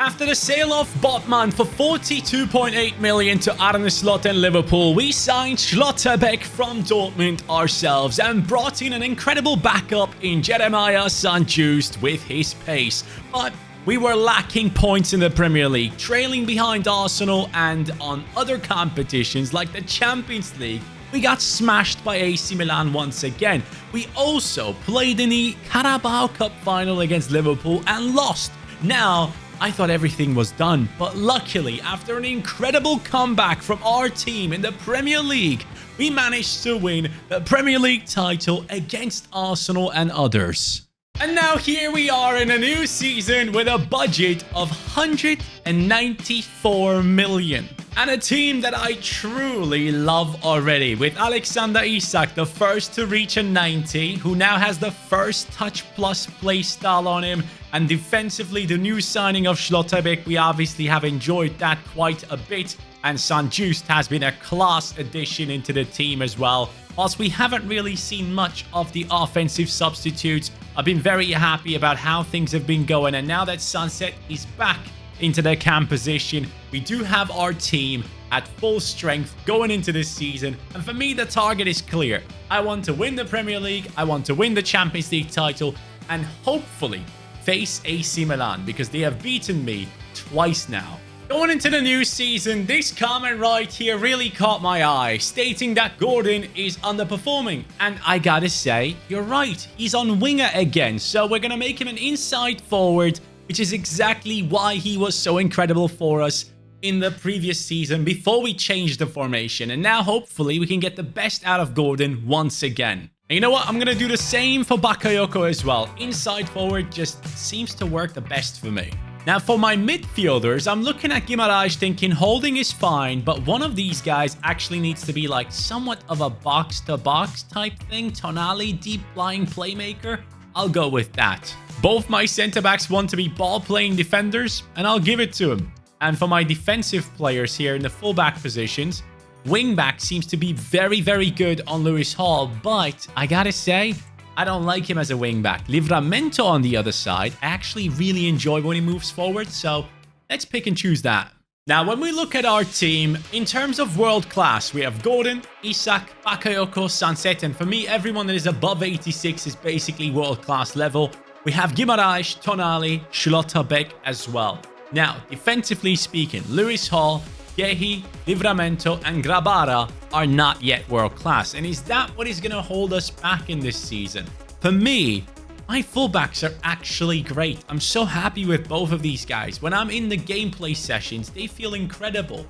After the sale of Botman for 42.8 million to Arne Slot and Liverpool, we signed Schlotterbeck from Dortmund ourselves and brought in an incredible backup in Jeremiah St-Juste with his pace. But we were lacking points in the Premier League, trailing behind Arsenal, and on other competitions like the Champions League, we got smashed by AC Milan once again. We also played in the Carabao Cup final against Liverpool and lost. Now, I thought everything was done, but luckily, after an incredible comeback from our team in the Premier League, we managed to win the Premier League title against Arsenal and others. And now here we are in a new season with a budget of 194 million. And a team that I truly love already, with Alexander Isak, the first to reach a 90, who now has the first touch plus play style on him. And defensively, the new signing of Schlotterbeck, we obviously have enjoyed that quite a bit. And St-Juste has been a class addition into the team as well. Whilst we haven't really seen much of the offensive substitutes, I've been very happy about how things have been going. And now that Sunset is back into their camp position, we do have our team at full strength going into this season. And for me, the target is clear. I want to win the Premier League, I want to win the Champions League title, and hopefully face AC Milan, because they have beaten me twice now. Going into the new season, this comment right here really caught my eye, stating that Gordon is underperforming. And I gotta say, you're right, he's on winger again, so we're gonna make him an inside forward, which is exactly why he was so incredible for us in the previous season before we changed the formation. And now hopefully we can get the best out of Gordon once again. And you know what? I'm going to do the same for Bakayoko as well. Inside forward just seems to work the best for me. Now for my midfielders, I'm looking at Guimaraes thinking holding is fine, but one of these guys actually needs to be like somewhat of a box-to-box type thing. Tonali, deep-lying playmaker. I'll go with that. Both my centre-backs want to be ball-playing defenders, and I'll give it to them. And for my defensive players here in the full-back positions, wing-back seems to be very, very good on Lewis Hall, but I gotta say, I don't like him as a wing-back. Livramento on the other side, I actually really enjoy when he moves forward, so let's pick and choose that. Now, when we look at our team, in terms of world class, we have Gordon, Isak, Bakayoko, Sunset, and for me, everyone that is above 86 is basically world class level. We have Guimaraes, Tonali, Schlotterbeck as well. Now, defensively speaking, Lewis Hall, Gehi, Livramento, and Grabara are not yet world class. And is that what is going to hold us back in this season? For me, my fullbacks are actually great. I'm so happy with both of these guys. When I'm in the gameplay sessions, they feel incredible.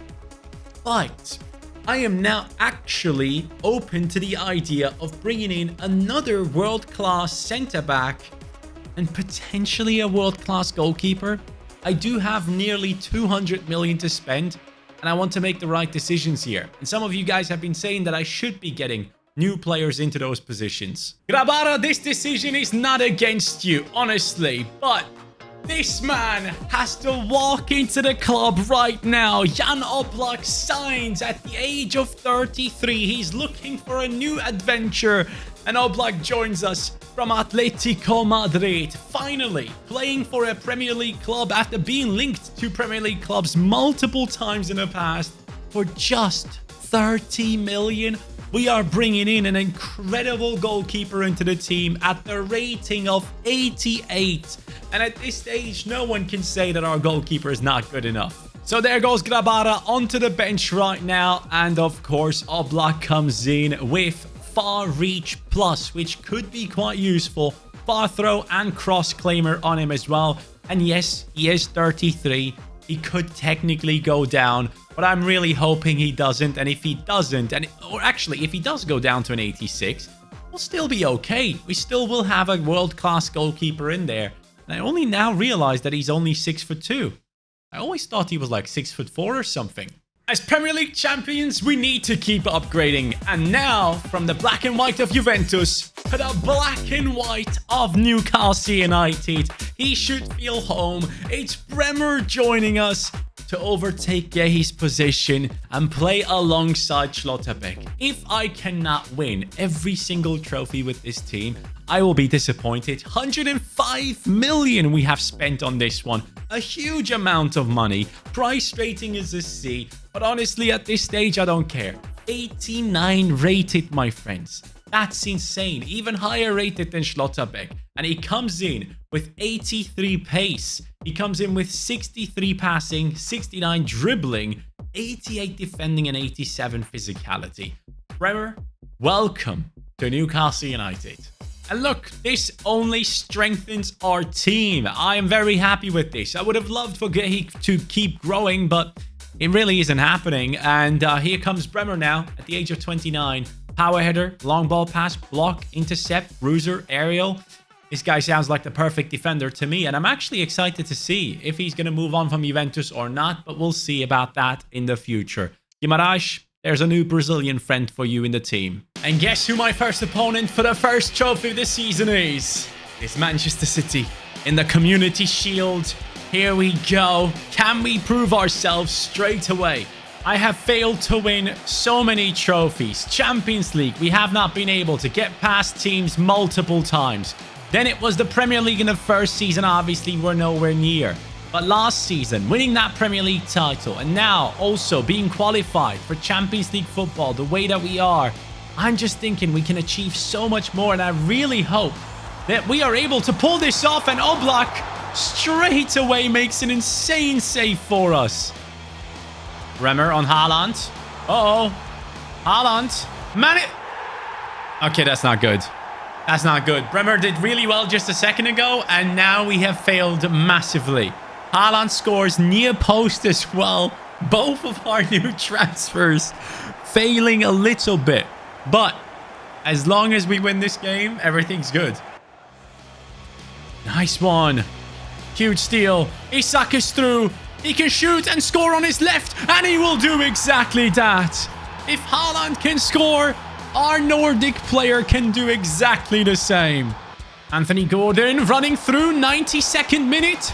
But I am now actually open to the idea of bringing in another world-class centre-back and potentially a world-class goalkeeper. I do have nearly 200 million to spend, and I want to make the right decisions here. And some of you guys have been saying that I should be getting new players into those positions. Grabara, this decision is not against you, honestly, but this man has to walk into the club right now. Jan Oblak signs at the age of 33. He's looking for a new adventure, and Oblak joins us from Atletico Madrid, finally playing for a Premier League club after being linked to Premier League clubs multiple times in the past for just 30 million. We are bringing in an incredible goalkeeper into the team at the rating of 88. And at this stage, no one can say that our goalkeeper is not good enough. So there goes Grabara onto the bench right now. And of course, Oblak comes in with Far Reach Plus, which could be quite useful. Far Throw and Cross Claimer on him as well. And yes, he is 33. He could technically go down, but I'm really hoping he doesn't. And if he doesn't, or actually, if he does go down to an 86, we'll still be okay. We still will have a world-class goalkeeper in there. And I only now realize that he's only 6'2". I always thought he was like 6'4" or something. As Premier League champions, we need to keep upgrading. And now, from the black and white of Juventus to the black and white of Newcastle United, he should feel home. It's Bremer joining us to overtake Gehi's position and play alongside Schlotterbeck. If I cannot win every single trophy with this team, I will be disappointed. 105 million we have spent on this one. A huge amount of money. Price rating is a C. But honestly, at this stage, I don't care. 89 rated, my friends. That's insane. Even higher rated than Schlotterbeck. And he comes in with 83 pace. He comes in with 63 passing, 69 dribbling, 88 defending, and 87 physicality. Bremer, welcome to Newcastle United. And look, this only strengthens our team. I am very happy with this. I would have loved for Gehi to keep growing, but it really isn't happening. And here comes Bremer now at the age of 29. Power header, long ball pass, block, intercept, bruiser, aerial. This guy sounds like the perfect defender to me, and I'm actually excited to see if he's going to move on from Juventus or not, but we'll see about that in the future. Guimarães, there's a new Brazilian friend for you in the team. And guess who my first opponent for the first trophy this season is? It's Manchester City in the Community Shield. Here we go. Can we prove ourselves straight away? I have failed to win so many trophies. Champions League, we have not been able to get past teams multiple times. Then it was the Premier League in the first season. Obviously, we're nowhere near. But last season, winning that Premier League title, and now also being qualified for Champions League football the way that we are, I'm just thinking we can achieve so much more. And I really hope that we are able to pull this off. And Oblak straight away makes an insane save for us. Bremer on Haaland. Uh-oh. Haaland. Man, okay, that's not good. That's not good. Bremer did really well just a second ago, and now we have failed massively. Haaland scores near post as well. Both of our new transfers failing a little bit. But as long as we win this game, everything's good. Nice one. Huge steal. Isak is through. He can shoot and score on his left, and he will do exactly that. If Haaland can score, our Nordic player can do exactly the same. Anthony Gordon running through, 92nd minute.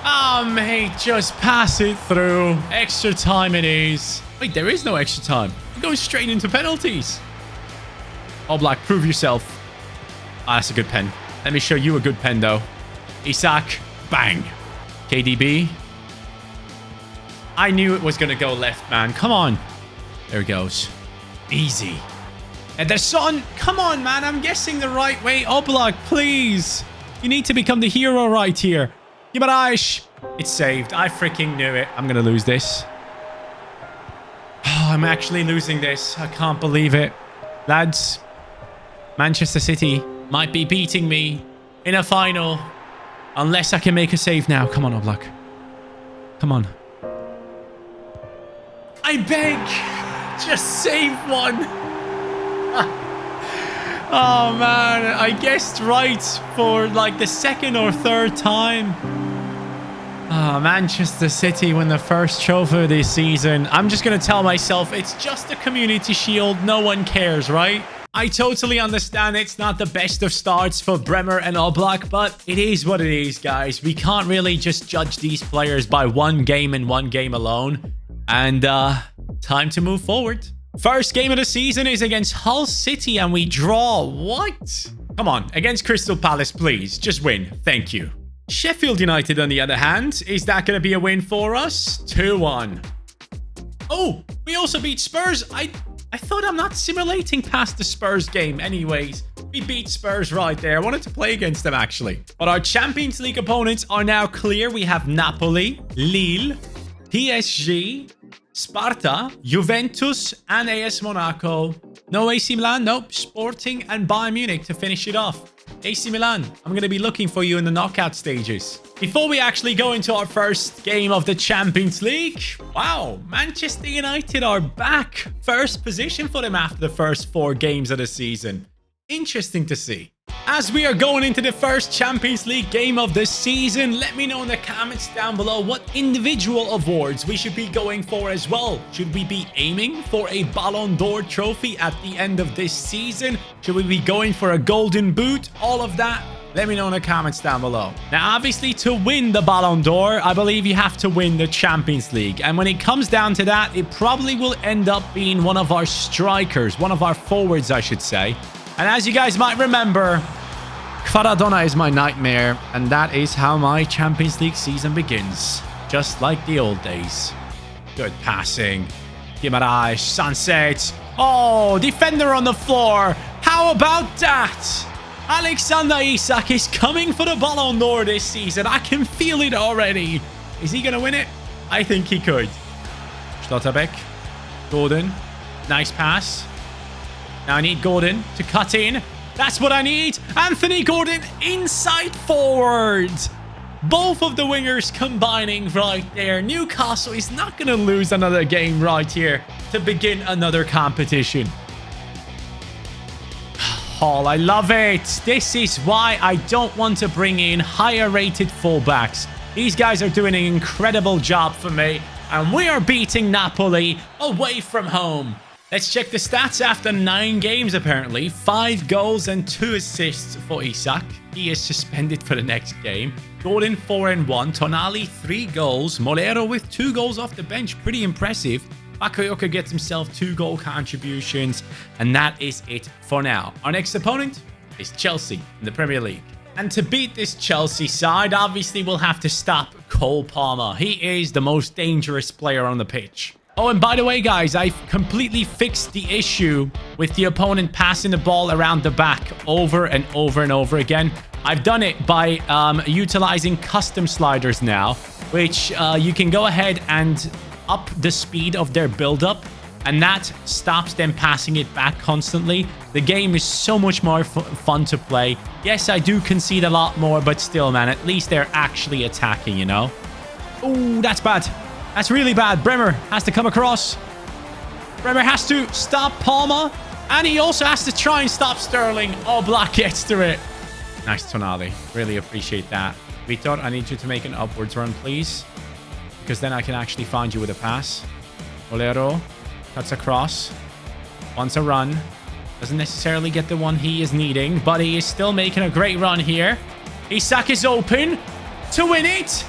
Oh, mate, just pass it through. Extra time it is. Wait, there is no extra time. We're going straight into penalties. Oblak, prove yourself. Ah, that's a good pen. Let me show you a good pen, though. Isak, bang. KDB. I knew it was going to go left, man. Come on. There it goes. Easy. And there's Son. Come on, man. I'm guessing the right way. Oblak, please. You need to become the hero right here. Guimarães. It's saved. I freaking knew it. I'm going to lose this. Oh, I'm actually losing this. I can't believe it. Lads, Manchester City might be beating me in a final unless I can make a save now. Come on, Oblak. Come on. I beg. Just save one. Oh, man. I guessed right for like the second or third time. Oh, Manchester City win the first trophy this season. I'm just going to tell myself it's just a Community Shield. No one cares, right? I totally understand it's not the best of starts for Bremer and Oblak, but it is what it is, guys. We can't really just judge these players by one game and one game alone. And time to move forward. First game of the season is against Hull City and we draw. What? Come on, against Crystal Palace, please. Just win. Thank you. Sheffield United, on the other hand, is that going to be a win for us? 2-1. Oh, we also beat Spurs. I thought I'm not simulating past the Spurs game anyways. We beat Spurs right there. I wanted to play against them, actually. But our Champions League opponents are now clear. We have Napoli, Lille, PSG, Sparta, Juventus, and AS Monaco. No AC Milan, nope. Sporting and Bayern Munich to finish it off. AC Milan, I'm going to be looking for you in the knockout stages. Before we actually go into our first game of the Champions League, wow, Manchester United are back. First position for them after the first 4 games of the season. Interesting to see. As we are going into the first Champions League game of the season, let me know in the comments down below what individual awards we should be going for as well. Should we be aiming for a Ballon d'Or trophy at the end of this season? Should we be going for a golden boot? All of that, let me know in the comments down below. Now, obviously, to win the Ballon d'Or, I believe you have to win the Champions League. And when it comes down to that, it probably will end up being one of our strikers, one of our forwards, I should say. And as you guys might remember, Kvaradona is my nightmare, and that is how my Champions League season begins. Just like the old days. Good passing. Guimaraes, Sunset. Oh, defender on the floor. How about that? Alexander Isak is coming for the Ballon d'Or this season. I can feel it already. Is he going to win it? I think he could. Schlotterbeck. Gordon. Nice pass. Now I need Gordon to cut in. That's what I need. Anthony Gordon inside forward. Both of the wingers combining right there. Newcastle is not going to lose another game right here to begin another competition. Oh, I love it. This is why I don't want to bring in higher rated fullbacks. These guys are doing an incredible job for me. And we are beating Napoli away from home. Let's check the stats after 9 games, apparently. 5 goals and 2 assists for Isak. He is suspended for the next game. Gordon, 4 and 1. Tonali, 3 goals. Molero with 2 goals off the bench. Pretty impressive. Bakayoko gets himself 2 goal contributions. And that is it for now. Our next opponent is Chelsea in the Premier League. And to beat this Chelsea side, obviously we'll have to stop Cole Palmer. He is the most dangerous player on the pitch. Oh, and by the way, guys, I've completely fixed the issue with the opponent passing the ball around the back over and over and over again. I've done it by utilizing custom sliders now, which you can go ahead and up the speed of their build-up, and that stops them passing it back constantly. The game is so much more fun to play. Yes, I do concede a lot more, but still, man, at least they're actually attacking, you know? Ooh, that's bad. That's really bad. Bremer has to come across. Bremer has to stop Palmer. And he also has to try and stop Sterling. Oh, Black gets to it. Nice, Tonali. Really appreciate that. Vitor, I need you to make an upwards run, please. Because then I can actually find you with a pass. Molero cuts across. Wants a run. Doesn't necessarily get the one he is needing. But he is still making a great run here. Isak is open to win it.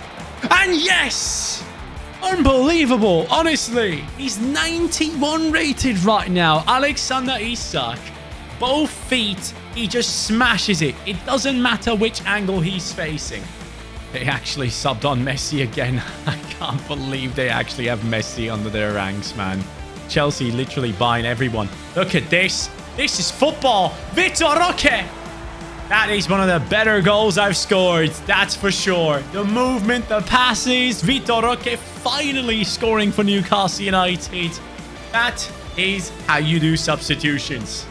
And yes! Unbelievable, honestly. He's 91 rated right now. Alexander Isak. Both feet, he just smashes it. It doesn't matter which angle he's facing. They actually subbed on Messi again. I can't believe they actually have Messi under their ranks, man. Chelsea literally buying everyone. Look at this. This is football. Vitor Roque. That is one of the better goals I've scored. That's for sure. The movement, the passes. Vitor Roque finally scoring for Newcastle United. That is how you do substitutions.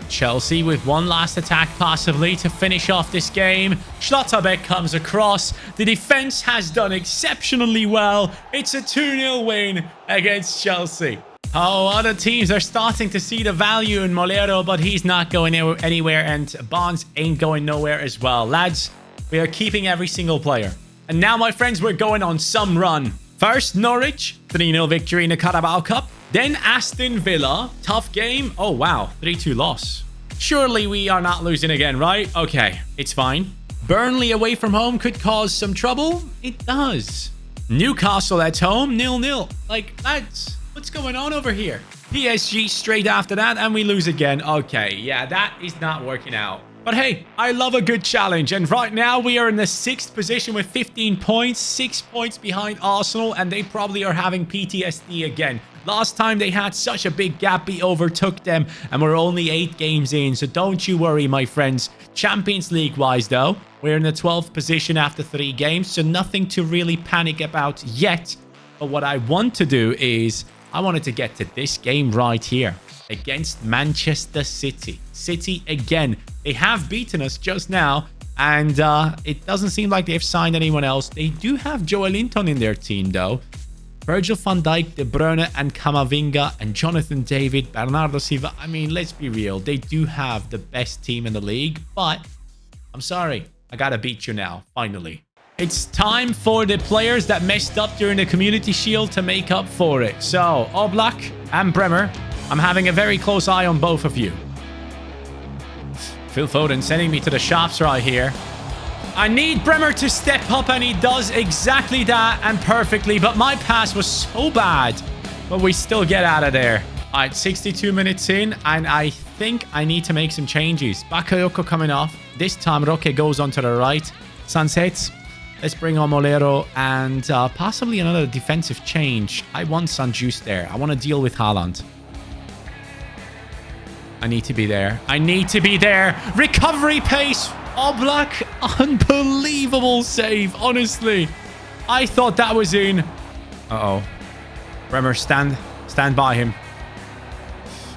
Chelsea with one last attack possibly to finish off this game. Schlotterbeck comes across. The defense has done exceptionally well. It's a 2-0 win against Chelsea. Oh, other teams are starting to see the value in Molero, but he's not going anywhere, and Bonds ain't going nowhere as well. Lads, we are keeping every single player. And now, my friends, we're going on some run. First, Norwich, 3-0 victory in the Carabao Cup. Then Aston Villa, tough game. Oh, wow, 3-2 loss. Surely we are not losing again, right? Okay, it's fine. Burnley away from home could cause some trouble. It does. Newcastle at home, 0-0. Like, lads, what's going on over here? PSG straight after that, and we lose again. Okay, yeah, that is not working out. But hey, I love a good challenge. And right now, we are in the 6th position with 15 points. 6 points behind Arsenal, and they probably are having PTSD again. Last time they had such a big gap, we overtook them, and we're only 8 games in. So don't you worry, my friends. Champions League-wise, though, we're in the 12th position after 3 games, so nothing to really panic about yet. But what I want to do is I wanted to get to this game right here against Manchester City. City again. They have beaten us just now, and it doesn't seem like they've signed anyone else. They do have Joelinton in their team, though. Virgil van Dijk, De Bruyne, and Camavinga, and Jonathan David, Bernardo Silva. I mean, let's be real. They do have the best team in the league, but I'm sorry. I gotta beat you now, finally. It's time for the players that messed up during the Community Shield to make up for it. So, Oblak and Bremer, I'm having a very close eye on both of you. Phil Foden sending me to the shops right here. I need Bremer to step up, and he does exactly that and perfectly. But my pass was so bad. But we still get out of there. All right, 62 minutes in, and I think I need to make some changes. Bakayoko coming off. This time, Roque goes onto the right. Sunsets. Let's bring on Molero and possibly another defensive change. I want Sanjus there. I want to deal with Haaland. I need to be there. I need to be there. Recovery pace. Oblak. Unbelievable save, honestly. I thought that was in. Uh-oh. Bremer, stand by him.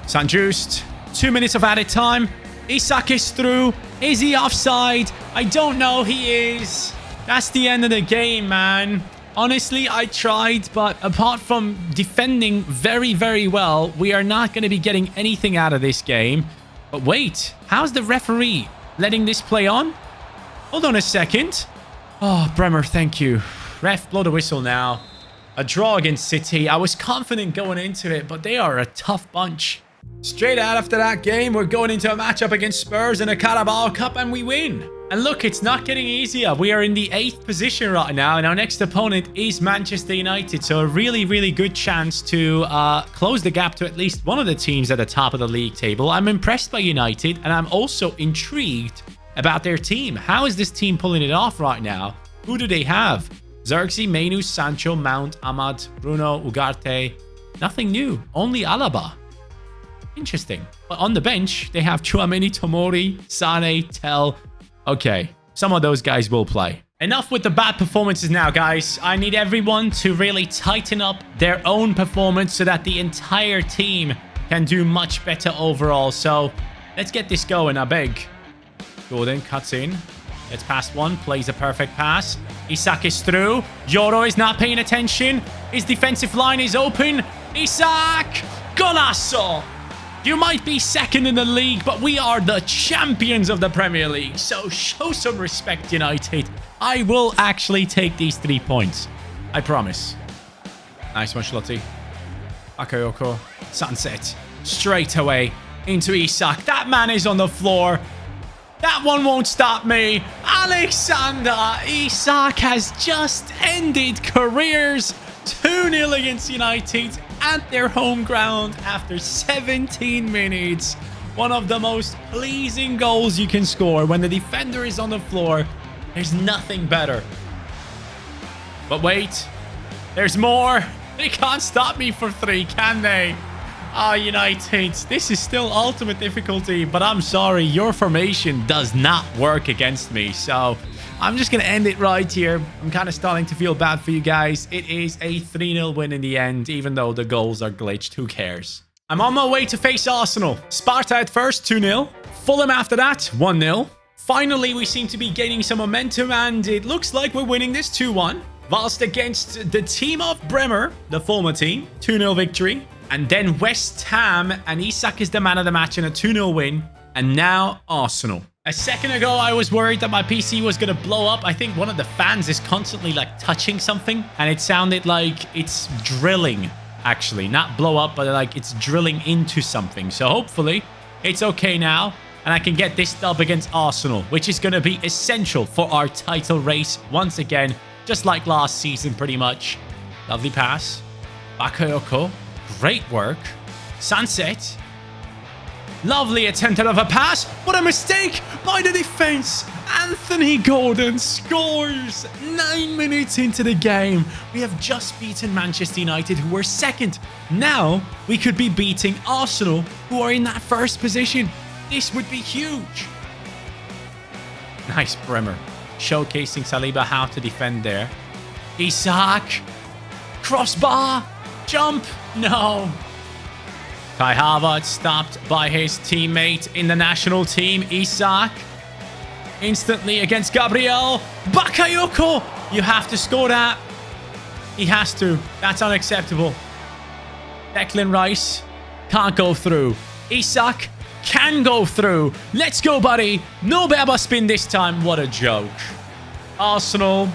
Sanjust. 2 minutes of added time. Isak is through. Is he offside? I don't know. He is. That's the end of the game, man. Honestly, I tried, but apart from defending very, very well, we are not going to be getting anything out of this game. But wait, how's the referee letting this play on? Hold on a second. Oh, Bremer, thank you. Ref, blow the whistle now. A draw against City. I was confident going into it, but they are a tough bunch. Straight out after that game, we're going into a matchup against Spurs in a Carabao Cup, and we win. And look, it's not getting easier. We are in the 8th position right now, and our next opponent is Manchester United. So a really, really good chance to close the gap to at least one of the teams at the top of the league table. I'm impressed by United, and I'm also intrigued about their team. How is this team pulling it off right now? Who do they have? Xerxes, Menu, Sancho, Mount, Ahmad, Bruno, Ugarte. Nothing new. Only Alaba. Interesting. But on the bench, they have Chouameni, Tomori, Sane, Tel. Okay, some of those guys will play. Enough with the bad performances now, guys. I need everyone to really tighten up their own performance so that the entire team can do much better overall. So let's get this going, I beg. Gordon cuts in. Gets past one. Plays a perfect pass. Isak is through. Yoro is not paying attention. His defensive line is open. Isak! Golazo! You might be second in the league, but we are the champions of the Premier League. So show some respect, United. I will actually take these 3 points. I promise. Nice one, Schlotti. Bakayoko. Sunset. Straight away into Isak. That man is on the floor. That one won't stop me. Alexander Isak has just ended careers. 2-0 against United at their home ground after 17 minutes. One of the most pleasing goals you can score when the defender is on the floor. There's nothing better. But wait, there's more. They can't stop me for 3, can they? Ah, United, this is still ultimate difficulty, but I'm sorry, your formation does not work against me. So I'm just going to end it right here. I'm kind of starting to feel bad for you guys. It is a 3-0 win in the end, even though the goals are glitched. Who cares? I'm on my way to face Arsenal. Sparta at first, 2-0. Fulham after that, 1-0. Finally, we seem to be gaining some momentum, and it looks like we're winning this 2-1. Whilst against the team of Bremer, the former team, 2-0 victory. And then West Ham, and Isak is the man of the match in a 2-0 win. And now Arsenal. A second ago, I was worried that my PC was going to blow up. I think one of the fans is constantly like touching something, and it sounded like it's drilling, actually. Not blow up, but like it's drilling into something. So hopefully it's okay now, and I can get this dub against Arsenal, which is going to be essential for our title race once again, just like last season pretty much. Lovely pass. Bakayoko. Great work. Sunset. Lovely attempt of a pass. What a mistake by the defense. Anthony Gordon scores 9 minutes into the game. We have just beaten Manchester United, who were second. Now we could be beating Arsenal, who are in that first position. This would be huge. Nice Bremer. Showcasing Saliba how to defend there. Isak. Crossbar. Jump. No. Kai Havertz stopped by his teammate in the national team, Isak. Instantly against Gabriel. Bakayoko! You have to score that. He has to. That's unacceptable. Declan Rice can't go through. Isak can go through. Let's go, buddy. No Beba spin this time. What a joke. Arsenal,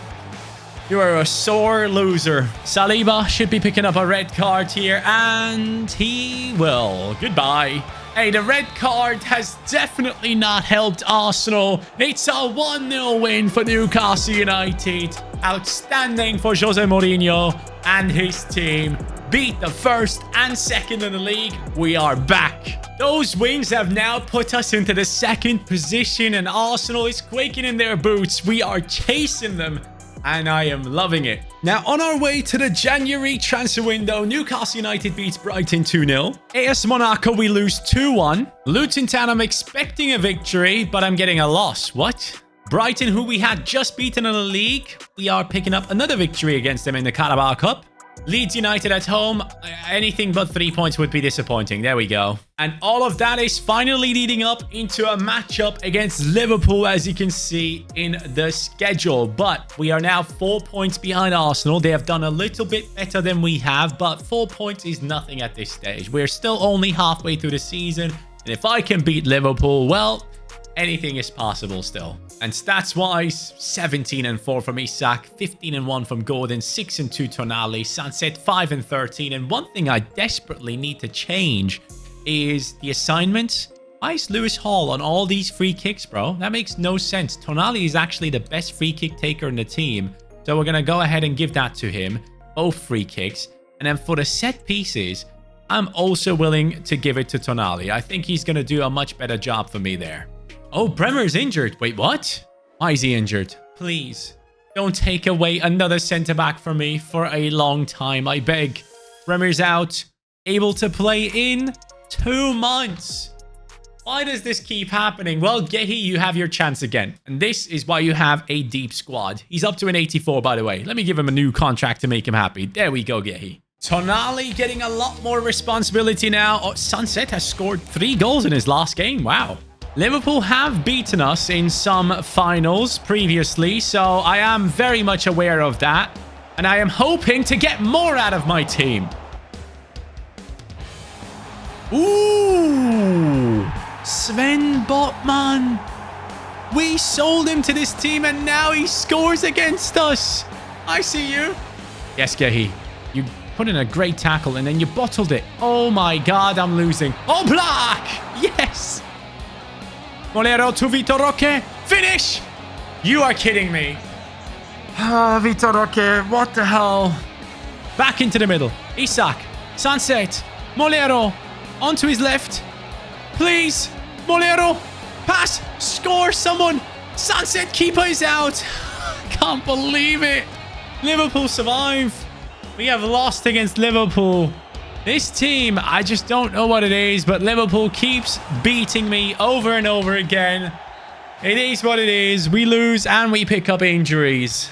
you are a sore loser. Saliba should be picking up a red card here, and he will. Goodbye. Hey, the red card has definitely not helped Arsenal. It's a 1-0 win for Newcastle United. Outstanding for Jose Mourinho and his team. beat the first and second in the league. We are back. Those wins have now put us into the second position, and Arsenal is quaking in their boots. We are chasing them, and I am loving it. Now, on our way to the January transfer window, Newcastle United beats Brighton 2-0. AS Monaco, we lose 2-1. Luton Town, I'm expecting a victory, but I'm getting a loss. What? Brighton, who we had just beaten in the league, we are picking up another victory against them in the Carabao Cup. Leeds United at home, anything but 3 points would be disappointing. There we go. And all of that is finally leading up into a matchup against Liverpool, as you can see in the schedule. But we are now 4 points behind Arsenal. They have done a little bit better than we have, but 4 points is nothing at this stage. We're still only halfway through the season. And if I can beat Liverpool, well, anything is possible still. And stats-wise, 17-4 from Isak, 15-1 from Gordon, 6-2 Tonali, Sunset 5-13. And one thing I desperately need to change is the assignments. Why is Lewis Hall on all these free kicks, bro? That makes no sense. Tonali is actually the best free kick taker in the team. So we're going to go ahead and give that to him. Both free kicks. And then for the set pieces, I'm also willing to give it to Tonali. I think he's going to do a much better job for me there. Oh, Bremer's injured. Wait, what? Why is he injured? Please, don't take away another centre-back from me for a long time, I beg. Bremer's out. Able to play in 2 months. Why does this keep happening? Well, Gehi, you have your chance again. And this is why you have a deep squad. He's up to an 84, by the way. Let me give him a new contract to make him happy. There we go, Gehi. Tonali getting a lot more responsibility now. Oh, Sunset has scored 3 goals in his last game. Wow. Liverpool have beaten us in some finals previously, so I am very much aware of that. And I am hoping to get more out of my team. Ooh, Sven Botman. We sold him to this team and now he scores against us. I see you. Yes, Gehi. You put in a great tackle and then you bottled it. Oh my God, I'm losing. Oh, Black. Yes. Molero to Vitor Roque. Finish! You are kidding me. Vitor Roque, what the hell? Back into the middle. Isak. Sunset. Molero. Onto his left. Please. Molero. Pass. Score someone. Sunset keeper is out. Can't believe it. Liverpool survive. We have lost against Liverpool. This team, I just don't know what it is, but Liverpool keeps beating me over and over again. It is what it is. We lose and we pick up injuries.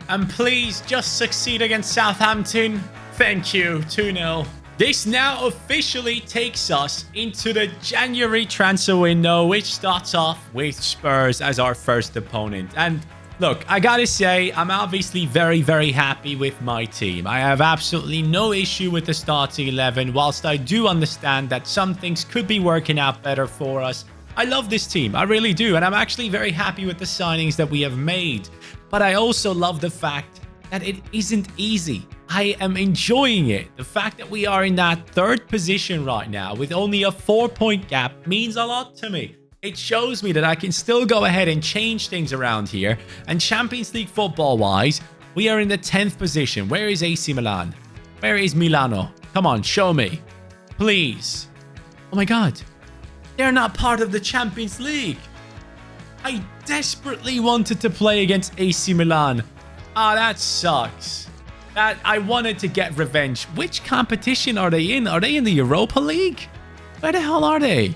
And please just succeed against Southampton. Thank you. 2-0. This now officially takes us into the January transfer window, which starts off with Spurs as our first opponent. And look, I gotta say, I'm obviously very, very happy with my team. I have absolutely no issue with the starting 11, whilst I do understand that some things could be working out better for us. I love this team, I really do, and I'm actually very happy with the signings that we have made. But I also love the fact that it isn't easy. I am enjoying it. The fact that we are in that 3rd position right now with only a 4-point gap means a lot to me. It shows me that I can still go ahead and change things around here. And Champions League football-wise, we are in the 10th position. Where is AC Milan? Where is Milano? Come on, show me. Please. Oh my God. They're not part of the Champions League. I desperately wanted to play against AC Milan. Ah, that sucks. That I wanted to get revenge. Which competition are they in? Are they in the Europa League? Where the hell are they?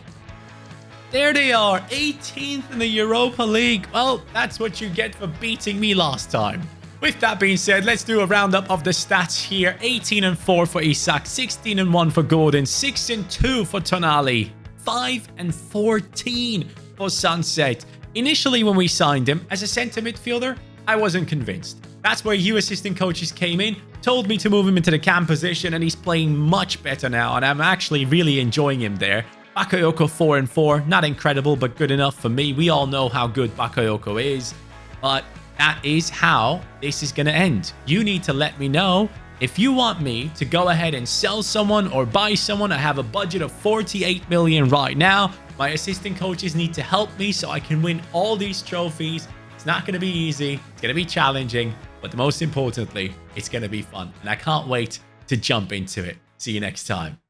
There they are, 18th in the Europa League. Well, that's what you get for beating me last time. With that being said, let's do a roundup of the stats here. 18-4 for Isak, 16-1 for Gordon, 6-2 for Tonali, 5-14 for Sunset. Initially, when we signed him as a centre midfielder, I wasn't convinced. That's where you assistant coaches came in, told me to move him into the cam position, and he's playing much better now, and I'm actually really enjoying him there. Bakayoko 4-4, not incredible, but good enough for me. We all know how good Bakayoko is, but that is how this is going to end. You need to let me know if you want me to go ahead and sell someone or buy someone. I have a budget of 48 million right now. My assistant coaches need to help me so I can win all these trophies. It's not going to be easy. It's going to be challenging, but most importantly, it's going to be fun. And I can't wait to jump into it. See you next time.